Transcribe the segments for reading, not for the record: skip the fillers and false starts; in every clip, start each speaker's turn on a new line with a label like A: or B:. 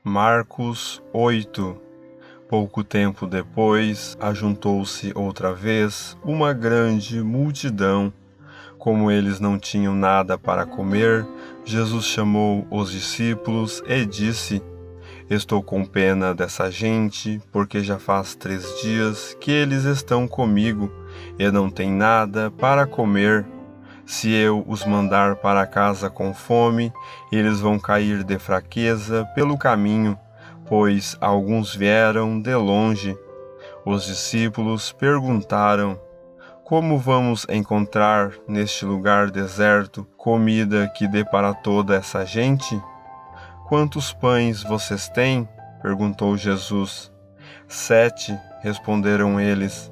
A: Marcos 8. Pouco tempo depois, ajuntou-se outra vez uma grande multidão. Como eles não tinham nada para comer, Jesus chamou os discípulos e disse: Estou com pena dessa gente, porque já faz 3 dias que eles estão comigo e não têm nada para comer. Se eu os mandar para casa com fome, eles vão cair de fraqueza pelo caminho, pois alguns vieram de longe. Os discípulos perguntaram: Como vamos encontrar neste lugar deserto comida que dê para toda essa gente? Quantos pães vocês têm? Perguntou Jesus. 7, responderam eles.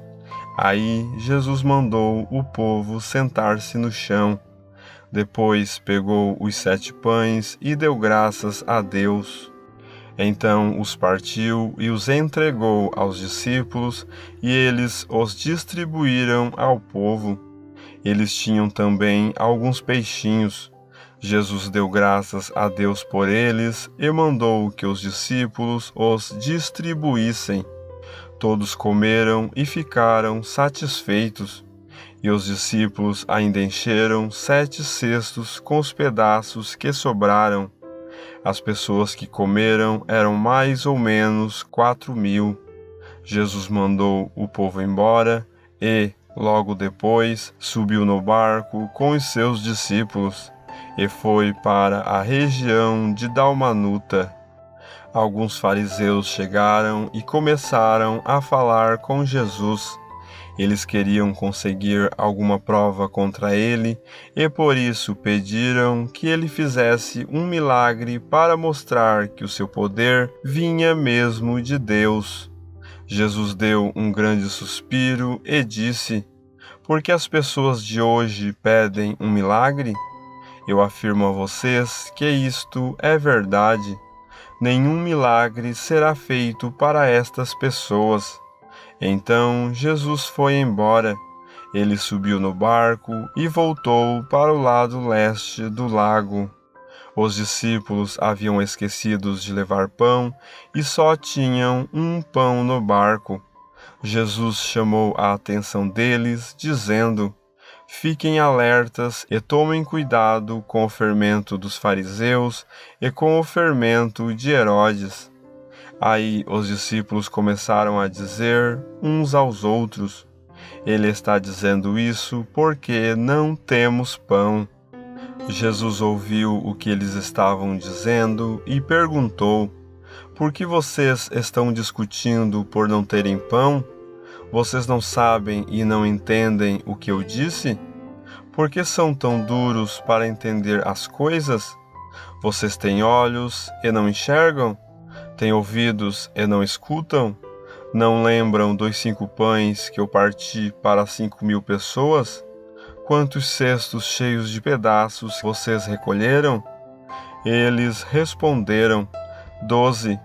A: Aí Jesus mandou o povo sentar-se no chão. Depois pegou os 7 pães e deu graças a Deus. Então os partiu e os entregou aos discípulos, e eles os distribuíram ao povo. Eles tinham também alguns peixinhos. Jesus deu graças a Deus por eles e mandou que os discípulos os distribuíssem. Todos comeram e ficaram satisfeitos. E os discípulos ainda encheram 7 cestos com os pedaços que sobraram. As pessoas que comeram eram mais ou menos 4.000. Jesus mandou o povo embora e, logo depois, subiu no barco com os seus discípulos e foi para a região de Dalmanuta. Alguns fariseus chegaram e começaram a falar com Jesus. Eles queriam conseguir alguma prova contra ele e por isso pediram que ele fizesse um milagre para mostrar que o seu poder vinha mesmo de Deus. Jesus deu um grande suspiro e disse: Por que as pessoas de hoje pedem um milagre? Eu afirmo a vocês que isto é verdade. Nenhum milagre será feito para estas pessoas. Então Jesus foi embora. Ele subiu no barco e voltou para o lado leste do lago. Os discípulos haviam esquecido de levar pão e só tinham um pão no barco. Jesus chamou a atenção deles, dizendo: Fiquem alertas e tomem cuidado com o fermento dos fariseus e com o fermento de Herodes. Aí os discípulos começaram a dizer uns aos outros: Ele está dizendo isso porque não temos pão. Jesus ouviu o que eles estavam dizendo e perguntou: Por que vocês estão discutindo por não terem pão? Vocês não sabem e não entendem o que eu disse? Por que são tão duros para entender as coisas? Vocês têm olhos e não enxergam? Têm ouvidos e não escutam? Não lembram dos 5 pães que eu parti para 5.000 pessoas? Quantos cestos cheios de pedaços vocês recolheram? Eles responderam: 12.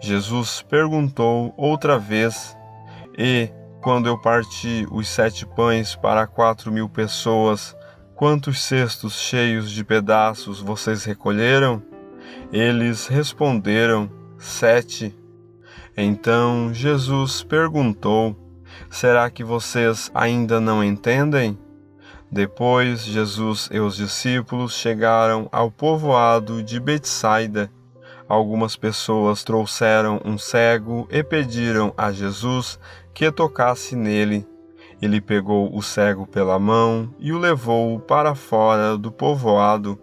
A: Jesus perguntou outra vez: E, quando eu parti os 7 pães para 4.000 pessoas, quantos cestos cheios de pedaços vocês recolheram? Eles responderam: 7. Então Jesus perguntou: Será que vocês ainda não entendem? Depois Jesus e os discípulos chegaram ao povoado de Betsaida. Algumas pessoas trouxeram um cego e pediram a Jesus que tocasse nele. Ele pegou o cego pela mão e o levou para fora do povoado.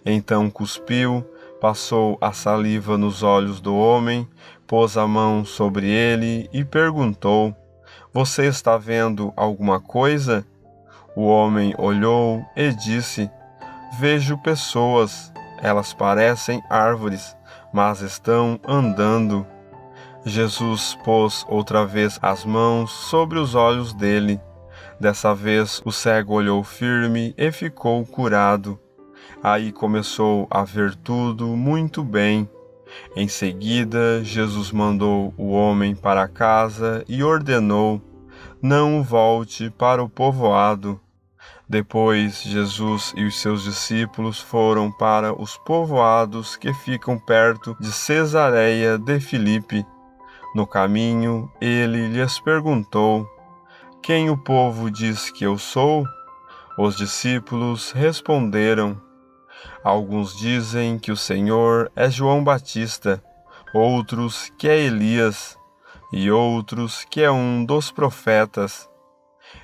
A: Então cuspiu, passou a saliva nos olhos do homem, pôs a mão sobre ele e perguntou: Você está vendo alguma coisa? O homem olhou e disse: Vejo pessoas. Elas parecem árvores, mas estão andando. Jesus pôs outra vez as mãos sobre os olhos dele. Dessa vez o cego olhou firme e ficou curado. Aí começou a ver tudo muito bem. Em seguida, Jesus mandou o homem para casa e ordenou: Não volte para o povoado. Depois, Jesus e os seus discípulos foram para os povoados que ficam perto de Cesareia de Filipe. No caminho, ele lhes perguntou: Quem o povo diz que eu sou? Os discípulos responderam: Alguns dizem que o Senhor é João Batista, outros que é Elias, e outros que é um dos profetas.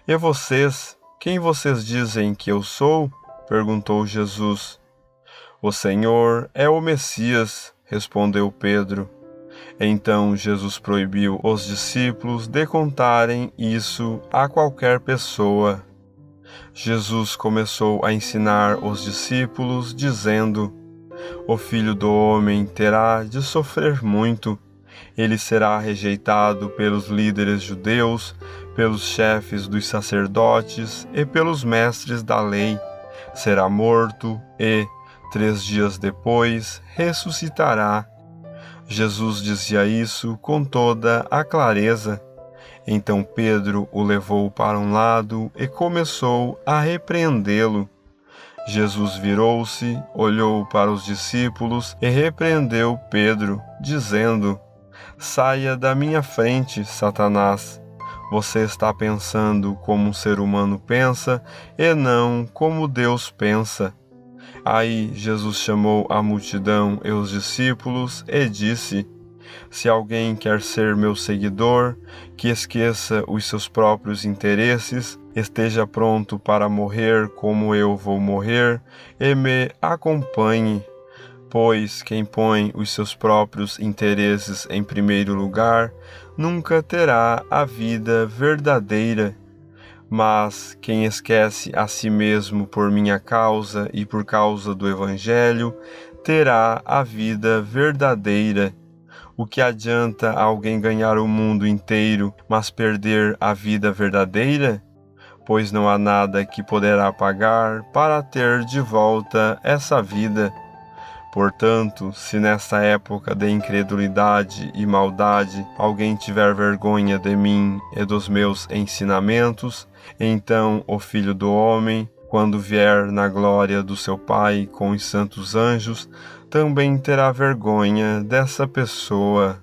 A: E vocês, quem vocês dizem que eu sou? Perguntou Jesus. O Senhor é o Messias, respondeu Pedro. Então Jesus proibiu os discípulos de contarem isso a qualquer pessoa. Jesus começou a ensinar os discípulos, dizendo: O Filho do Homem terá de sofrer muito. Ele será rejeitado pelos líderes judeus, pelos chefes dos sacerdotes e pelos mestres da lei. Será morto e, 3 dias depois, ressuscitará. Jesus dizia isso com toda a clareza. Então Pedro o levou para um lado e começou a repreendê-lo. Jesus virou-se, olhou para os discípulos e repreendeu Pedro, dizendo: Saia da minha frente, Satanás. Você está pensando como um ser humano pensa e não como Deus pensa. Aí Jesus chamou a multidão e os discípulos e disse: Se alguém quer ser meu seguidor, que esqueça os seus próprios interesses, esteja pronto para morrer como eu vou morrer, e me acompanhe. Pois quem põe os seus próprios interesses em primeiro lugar, nunca terá a vida verdadeira. Mas quem esquece a si mesmo por minha causa e por causa do Evangelho, terá a vida verdadeira. O que adianta alguém ganhar o mundo inteiro, mas perder a vida verdadeira? Pois não há nada que poderá pagar para ter de volta essa vida. Portanto, se nesta época de incredulidade e maldade alguém tiver vergonha de mim e dos meus ensinamentos, então o Filho do Homem, quando vier na glória do seu Pai com os santos anjos, também terá vergonha dessa pessoa.